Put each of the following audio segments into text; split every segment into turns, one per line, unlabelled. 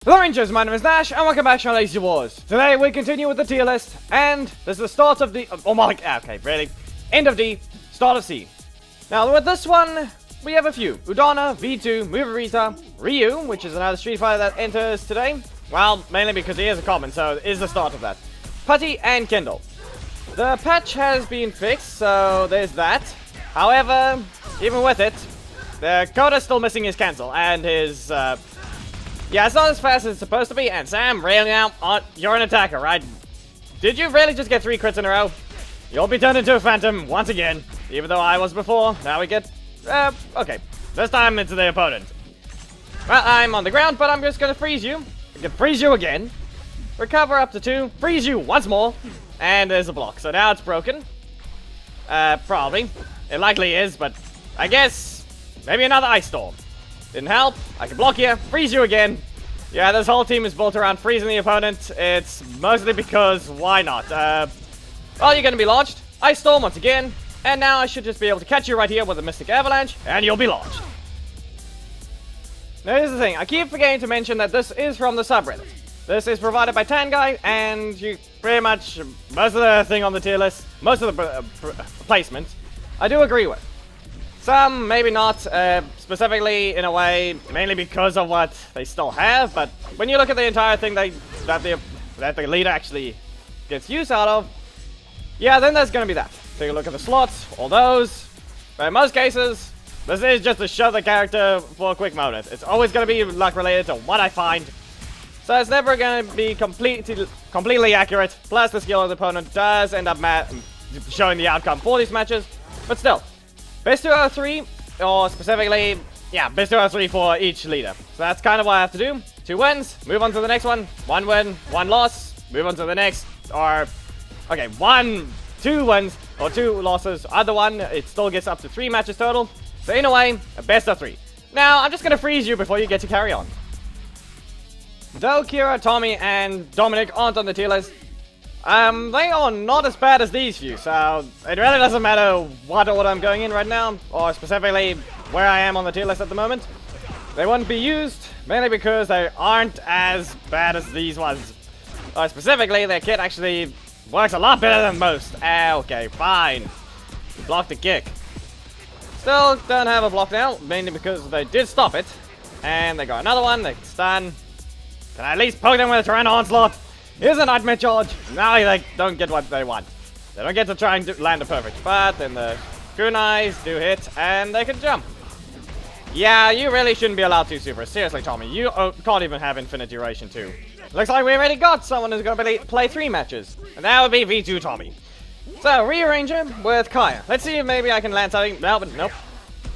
Hello Rangers, my name is Nash, and welcome back to Lazy Wars. Today we continue with the tier list, and this is the start of the, end of D, start of C. Now with this one, we have a few. Udonna, V2, Rita, Ryu, which is another Street Fighter that enters today. Well, mainly because he is a common, so it is the start of that. Putty and Kendall. The patch has been fixed, so there's that. However, even with it, the code is still missing his cancel, and his, yeah, it's not as fast as it's supposed to be, and Sam, really now, you're an attacker, right? Did you really just get 3 crits in a row? You'll be turned into a phantom once again, even though I was before. Now we get, okay. This time it's the opponent. Well, I'm on the ground, but I'm just gonna freeze you. I can freeze you again. Recover up to 2, freeze you once more, and there's a block. So now it's broken. Probably. It likely is, but I guess maybe another ice storm. Didn't help. I can block you, freeze you again. Yeah, this whole team is built around freezing the opponent. It's mostly because why not? Well, you're gonna be launched. Ice Storm once again. And now I should just be able to catch you right here with a Mystic Avalanche, and you'll be launched. Now here's the thing. I keep forgetting to mention that this is from the subreddit. This is provided by Tanguy, and you pretty much, most of the thing on the tier list, most of the placements, I do agree with. Some, maybe not, specifically in a way, mainly because of what they still have, but when you look at the entire thing that the leader actually gets use out of, yeah, then there's gonna be that. Take a look at the slots, all those, but in most cases, this is just to show the character for a quick moment. It's always gonna be luck related to what I find, so it's never gonna be completely accurate, plus the skill of the opponent does end up showing the outcome for these matches, but still. Best 2 out of 3, or specifically, yeah, best 2 out of 3 for each leader. So that's kind of what I have to do. 2 wins, move on to the next one. 1 win, 1 loss, move on to the next. Or, okay, 2 wins, or 2 losses. Either one, it still gets up to 3 matches total. So in a way, a best of 3. Now, I'm just going to freeze you before you get to carry on. Though Kira, Tommy, and Dominic aren't on the tier list, they are not as bad as these few, so it really doesn't matter what order I'm going in right now, or specifically where I am on the tier list at the moment. They won't be used, mainly because they aren't as bad as these ones. Or specifically, their kit actually works a lot better than most. Okay, fine. Block the kick. Still don't have a block now, mainly because they did stop it. And they got another one, they can stun. Can I at least poke them with a Tyranno Onslaught? Here's a Nightmare Charge. Now they don't get what they want. They don't get to try and land a perfect, but then the kunais do hit, and they can jump. Yeah, you really shouldn't be allowed to super. Seriously, Tommy, you can't even have infinite duration too. Looks like we already got someone who's gonna play 3 matches, and that would be V2 Tommy. So, Rearranger with Kaya. Let's see if maybe I can land something. No, but nope.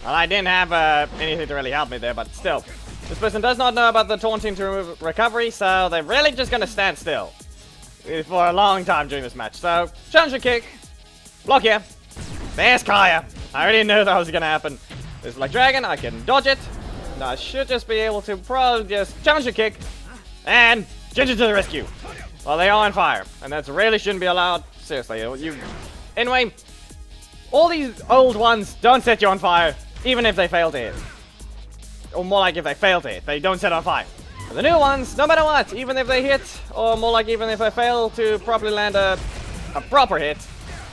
Well, I didn't have anything to really help me there, but still. This person does not know about the taunting to remove recovery, so they're really just gonna stand still for a long time during this match. So, challenger kick, block here. There's Kaya. I already knew that was gonna happen. There's Black Dragon, I can dodge it. Now I should just be able to probably just challenger kick and Ginger to the rescue. Well, they are on fire, and that really shouldn't be allowed. Seriously, you. Anyway, all these old ones don't set you on fire, even if they fail to hit. Or more like if they fail to hit, they don't set on fire. And the new ones, no matter what, even if they hit, or more like even if they fail to properly land a proper hit,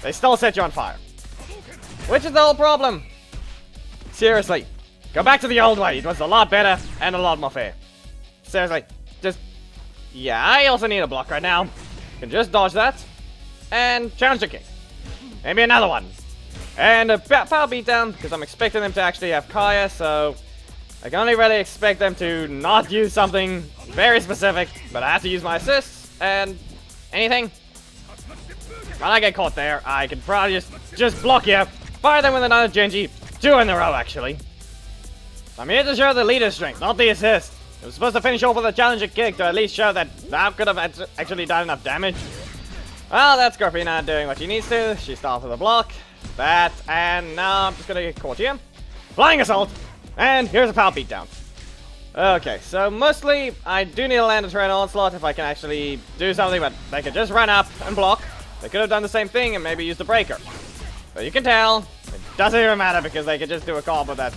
they still set you on fire. Which is the whole problem. Seriously, go back to the old way. It was a lot better and a lot more fair. Seriously, just, yeah, I also need a block right now. Can just dodge that, and challenger kick. Maybe another one. And a power beatdown, because I'm expecting them to actually have Kaya, so I can only really expect them to not use something very specific, but I have to use my assists, and anything. When I get caught there, I can probably just block you, fire them with another Genji, 2 in a row actually. I'm here to show the leader's strength, not the assist. It was supposed to finish off with a challenger kick to at least show that I could have actually done enough damage. Well, that's Scorpina doing what she needs to. She starts with a block, that, and now I'm just gonna get caught here. Flying Assault! And here's a power beatdown. Okay, so mostly I do need to land a Tyranno Onslaught if I can actually do something, but they could just run up and block. They could have done the same thing and maybe used the breaker. But you can tell, it doesn't even matter because they could just do a combo that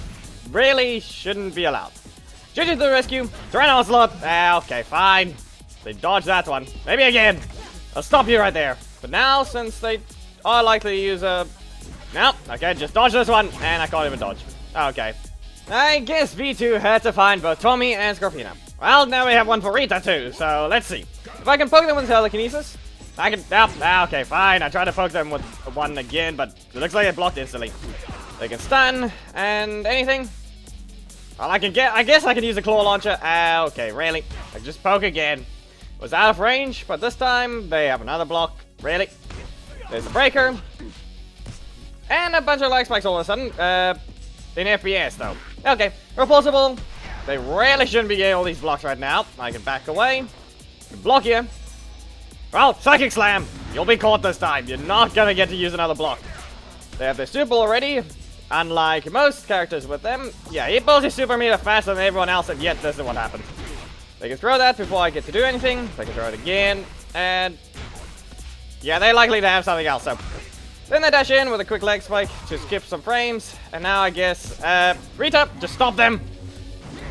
really shouldn't be allowed. Juju to the rescue. Tyrannosaurus. Okay, fine. They dodged that one. Maybe again. I'll stop you right there. But now, since they are likely to use a... No, okay, just dodge this one, and I can't even dodge. Okay. I guess V2 had to find both Tommy and Scorpina. Well, now we have one for Rita too, so let's see. If I can poke them with telekinesis, I can... okay, fine. I tried to poke them with one again, but it looks like it blocked instantly. They can stun, and anything. Well, I guess I can use a claw launcher. Okay, really? I can just poke again. Was out of range, but this time they have another block. Really? There's a breaker. And a bunch of lag spikes all of a sudden. In FPS though. Okay, repulsable. They really shouldn't be getting all these blocks right now. I can back away. Block you. Well, Psychic Slam. You'll be caught this time. You're not gonna get to use another block. They have their super already. Unlike most characters with them. Yeah, he pulls his super meter faster than everyone else, and yet this is what happens. They can throw that before I get to do anything. They can throw it again. And yeah, they're likely to have something else. So then they dash in with a quick leg spike to skip some frames. And now I guess, Rita, just stop them.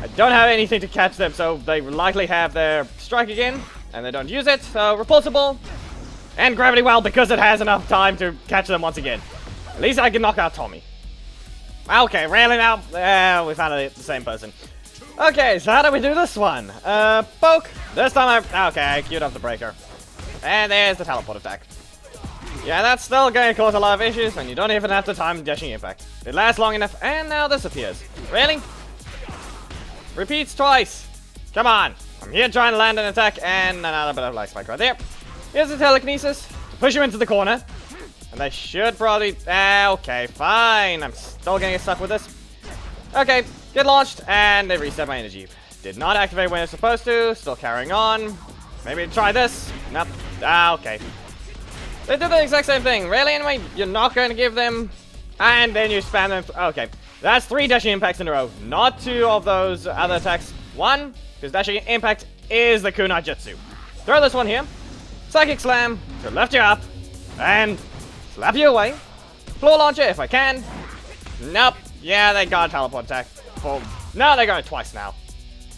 I don't have anything to catch them, so they likely have their strike again. And they don't use it, so repulsable. And gravity well, because it has enough time to catch them once again. At least I can knock out Tommy. Okay, really now? We found the same person. Okay, so how do we do this one? Poke. This time okay, I queued up the breaker. And there's the teleport attack. Yeah, that's still going to cause a lot of issues, and you don't even have to time dashing impact. It lasts long enough, and now this appears. Really? Repeats twice. Come on. I'm here trying to land an attack, and another bit of light spike right there. Here's the telekinesis to push him into the corner. And they should probably... okay, fine. I'm still gonna get stuck with this. Okay, get launched, and they reset my energy. Did not activate when it's supposed to. Still carrying on. Maybe try this. Nope. Okay. They did the exact same thing. Really, anyway? You're not going to give them... And then you spam them... Okay. That's 3 dashing impacts in a row. Not 2 of those other attacks. 1, because dashing impact is the kunai jutsu. Throw this one here. Psychic Slam to lift you up. And... slap you away. Floor launcher if I can. Nope. Yeah, they got a teleport attack. No, they got it twice now.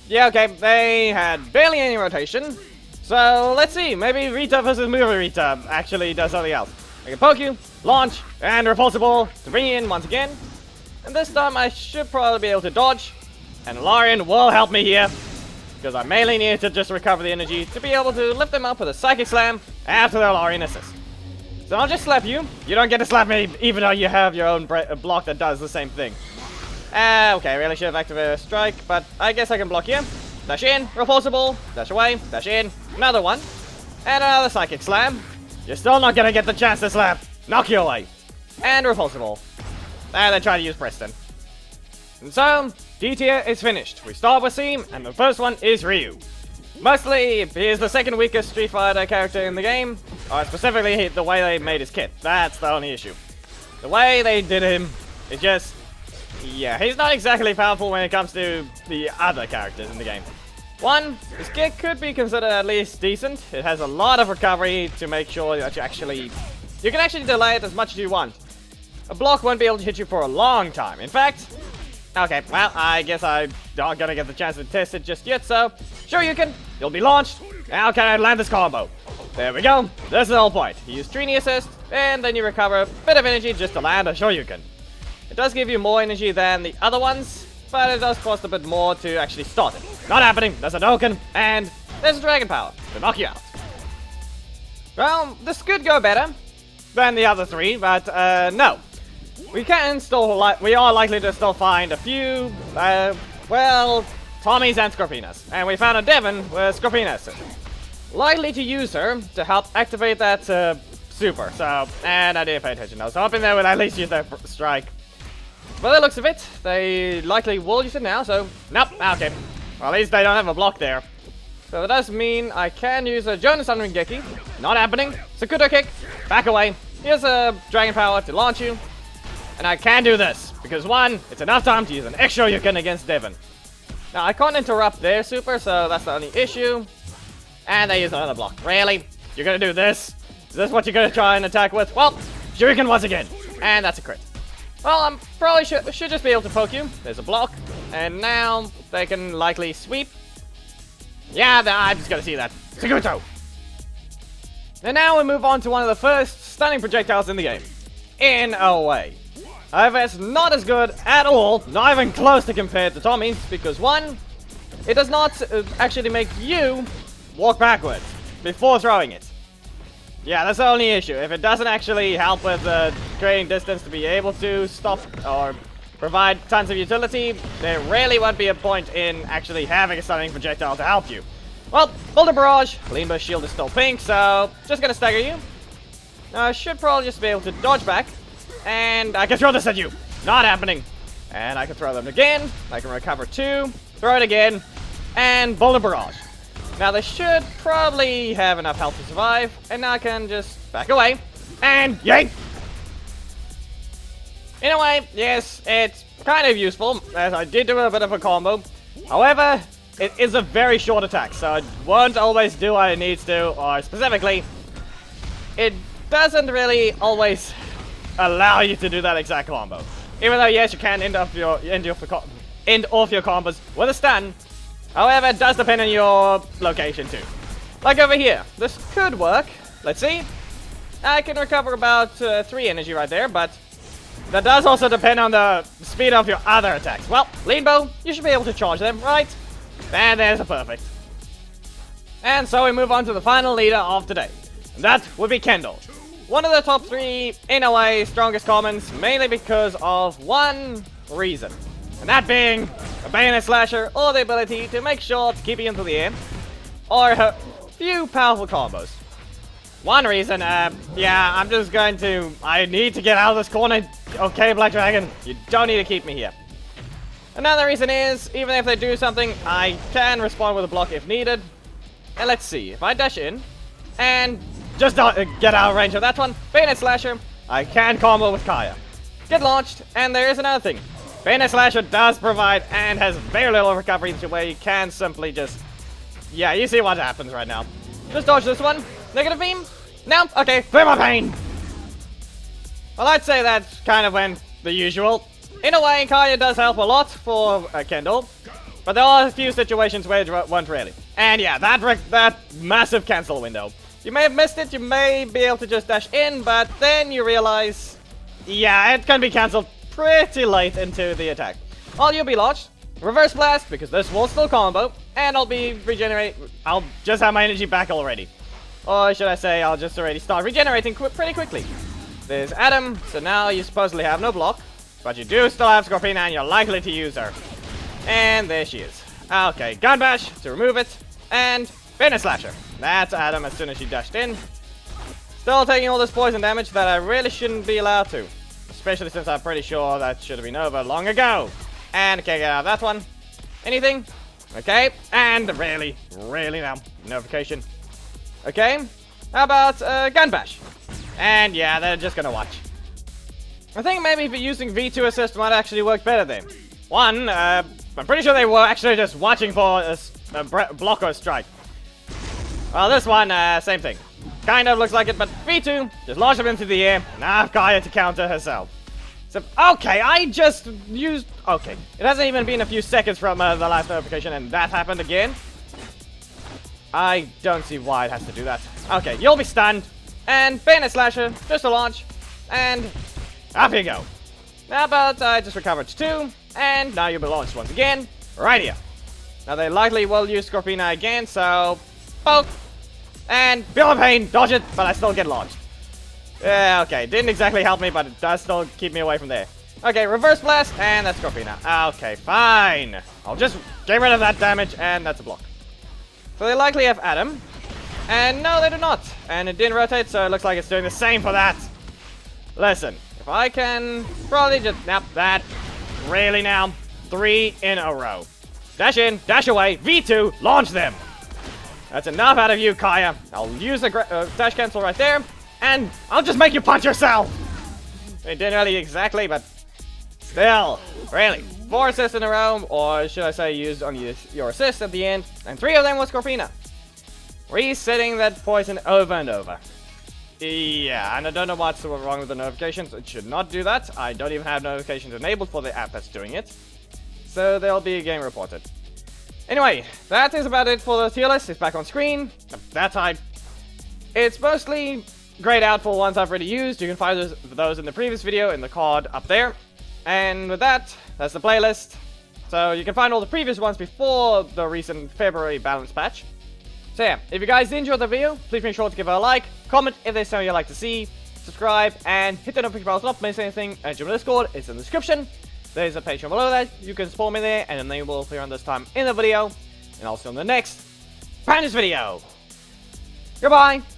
Yeah, okay. They had barely any rotation. So, let's see. Maybe Rita versus Movie Rita actually does something else. I can poke you, launch, and repulsable to bring you in once again. And this time I should probably be able to dodge. And Larian will help me here. Because I mainly need to just recover the energy to be able to lift them up with a Psychic Slam after their Larian assist. So I'll just slap you. You don't get to slap me even though you have your own block that does the same thing. Okay, really should have activated a strike, but I guess I can block you. Dash in, repulsable, dash away, dash in, another one, and another Psychic Slam. You're still not gonna get the chance to slap. Knock you away. And repulsable. And then try to use Preston. And so, D tier is finished. We start with Seam, and the first one is Ryu. Mostly, he is the second weakest Street Fighter character in the game. Or specifically, the way they made his kit. That's the only issue. The way they did him, it just... yeah, he's not exactly powerful when it comes to the other characters in the game. 1, his kit could be considered at least decent. It has a lot of recovery to make sure that you can actually delay it as much as you want. A block won't be able to hit you for a long time. In fact... okay, well, I guess I'm not gonna get the chance to test it just yet, so... sure you can. You'll be launched. How can I land this combo? There we go. This is the whole point. You use Trini assist, and then you recover a bit of energy just to land a Shoryuken. It does give you more energy than the other ones, but it does cost a bit more to actually start it. Not happening. There's a Dokkan, and there's a Dragon Power to knock you out. Well, this could go better than the other 3, but no. We are likely to still find a few, well, Tommys and Scorpinas. And we found a Devon with Scorpinas. Likely to use her to help activate that super. So, and I didn't pay attention though. So hoping they would at least use their strike. By the looks of it, they likely will use it now. So, nope. Okay. Well, at least they don't have a block there. So that does mean I can use a Jonas Unringeki. Not happening. Sakuto kick. Back away. Here's a Dragon Power to launch you. And I can do this. Because 1, it's enough time to use an extra Yuken against Devon. Now, I can't interrupt their super, so that's the only issue. And they use another block. Really? You're gonna do this? Is this what you're gonna try and attack with? Well, Shuriken once again. And that's a crit. Well, I'm probably should just be able to poke you. There's a block. And now they can likely sweep. Yeah, I'm just gonna see that. Seguto! And now we move on to one of the first stunning projectiles in the game. In a way. However, it's not as good at all, not even close to compared to Tommy's, because one, it does not actually make you walk backwards before throwing it. Yeah, that's the only issue. If it doesn't actually help with creating distance to be able to stop or provide tons of utility, there really won't be a point in actually having a stunning projectile to help you. Well, Boulder Barrage, Limbo's shield is still pink, so just gonna stagger you. I should probably just be able to dodge back, and I can throw this at you. Not happening. And I can throw them again, I can recover 2, throw it again, and Boulder Barrage. Now they should probably have enough health to survive, and now I can just back away, and yay! In a way, yes, it's kind of useful, as I did do a bit of a combo. However, it is a very short attack, so it won't always do what it needs to, or specifically, it doesn't really always allow you to do that exact combo. Even though, yes, you can end off your combos with a stun. However, it does depend on your location too. Like over here, this could work. Let's see. I can recover about 3 energy right there, but that does also depend on the speed of your other attacks. Well, Limbo, you should be able to charge them, right? And there's a perfect. And so we move on to the final leader of today. And that would be Kendall. One of the top 3, in a way, strongest commons, mainly because of one reason. And that being a bayonet slasher, or the ability to make sure to keep you into the air, or a few powerful combos. One reason, yeah, I need to get out of this corner. Okay, Black Dragon, you don't need to keep me here. Another reason is, even if they do something, I can respond with a block if needed. And let's see, if I dash in, and just get out of range of that one, Bayonet Slasher, I can combo with Kaya. Get launched, and there is another thing. Bayonet Slasher does provide, and has very little recovery to where you can simply just... Yeah, you see what happens right now. Just dodge this one. Negative beam? No? Okay, feel my pain! Well, I'd say that's kind of when the usual. In a way, Kaya does help a lot for Kendall, but there are a few situations where it won't really. And yeah, that massive cancel window. You may have missed it, you may be able to just dash in, but then you realize, yeah, it can be cancelled pretty late into the attack. Well, you'll be launched, reverse blast, because this will still combo, and I'll just have my energy back already. Or should I say, I'll just already start regenerating pretty quickly. There's Adam, so now you supposedly have no block, but you do still have Scorpina, and you're likely to use her. And there she is. Okay, Gun Bash to remove it, and Bayonet Slasher. That's Adam as soon as she dashed in. Still taking all this poison damage that I really shouldn't be allowed to. Especially since I'm pretty sure that should have been over long ago. And can't get out of that one. Anything? Okay, and really now. Notification. Okay, how about Gun Bash? And yeah, they're just gonna watch. I think maybe if using V2 assist might actually work better then. One, I'm pretty sure they were actually just watching for a block or a strike. Well, this one, same thing. Kind of looks like it, but V2, just launch them into the air, and I have Kaya to counter herself. So, okay, I just used... Okay, it hasn't even been a few seconds from the last notification, and that happened again. I don't see why it has to do that. Okay, you'll be stunned, and Bayonet Slasher, just a launch, and off you go. How about I just recovered 2, and now you'll be launched once again, right here. Now they likely will use Scorpina again, so poke, and feel the pain, dodge it, but I still get launched. Yeah, okay, didn't exactly help me, but it does still keep me away from there. Okay, reverse blast, and that's Scorpina. Okay, fine. I'll just get rid of that damage, and that's a block. So they likely have Adam, and no, they do not. And it didn't rotate, so it looks like it's doing the same for that. Listen, if I can probably just nap that. Really now, 3 in a row. Dash in, dash away, V2, launch them. That's enough out of you, Kaya. I'll use the dash cancel right there, and I'll just make you punch yourself. It didn't really exactly, but still, really. 4 assists in a row, or should I say used on your assist at the end, and 3 of them was Scorpina. Resetting that poison over and over. Yeah, and I don't know what's wrong with the notifications. It should not do that. I don't even have notifications enabled for the app that's doing it. so they'll be game reported. Anyway, that is about it for the tier list. It's back on screen. That time. It's mostly grayed out for ones I've already used. You can find those in the previous video in the card up there. And with that, that's the playlist. So you can find all the previous ones before the recent February balance patch. So yeah, if you guys enjoyed the video, please make sure to give it a like, comment if there's something you'd like to see, subscribe, and hit the notification bell to not miss anything. And join the Discord, it's in the description. There's a Patreon below that, you can support me there, and the name will appear on this time in the video. And I'll see you on the next Pandas video. Goodbye!